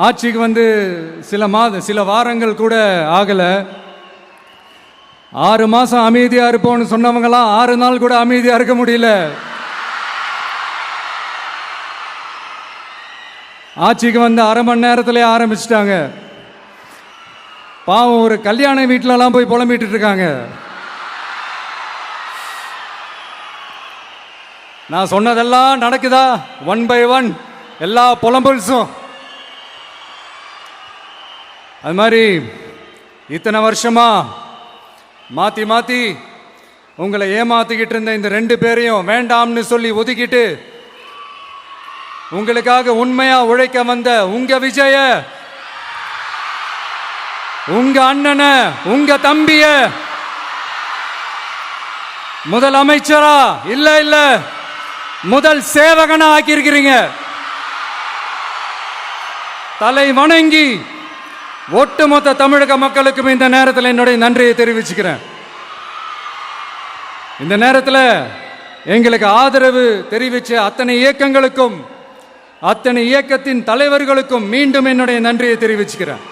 ஆட்சிக்கு வந்து சில வாரங்கள் கூட ஆகலை. 6 மாதம் அமைதியாக இருப்போம்னு சொன்னவங்களாம் 6 நாள் கூட அமைதியாக இருக்க முடியல. ஆட்சிக்கு வந்து அரை மணி நேரத்திலே ஆரம்பிச்சிட்டாங்க. பாவம், ஒரு கல்யாண வீட்டிலலாம் போய் புலம்பிட்டு இருக்காங்க. நான் சொன்னதெல்லாம் நடக்குதா? 1 by 1 எல்லா புலம்பல்ஸும். அது மாதிரி இத்தனை வருஷமா மாற்றி மாற்றி உங்களை ஏமாத்திக்கிட்டு இருந்த இந்த 2 பேரையும் வேண்டாம்னு சொல்லி ஒதுக்கிட்டு உங்களுக்காக உண்மையா உழைக்க வந்த உங்க விஜய, உங்க அண்ணனை, உங்க தம்பிய முதல் அமைச்சரா இல்ல முதல் சேவகனா ஆக்கியிருக்கிறீங்க. தலை வணங்கி ஒட்டுமொத்த தமிழக மக்களுக்கும் இந்த நேரத்தில் என்னுடைய நன்றியை தெரிவிச்சுக்கிறேன். இந்த நேரத்தில் எங்களுக்கு ஆதரவு தெரிவிச்ச அத்தனை இயக்கங்களுக்கும், அத்தனை இயக்கத்தின் தலைவர்களுக்கும் மீண்டும் என்னுடைய நன்றியை தெரிவிச்சுக்கிறேன்.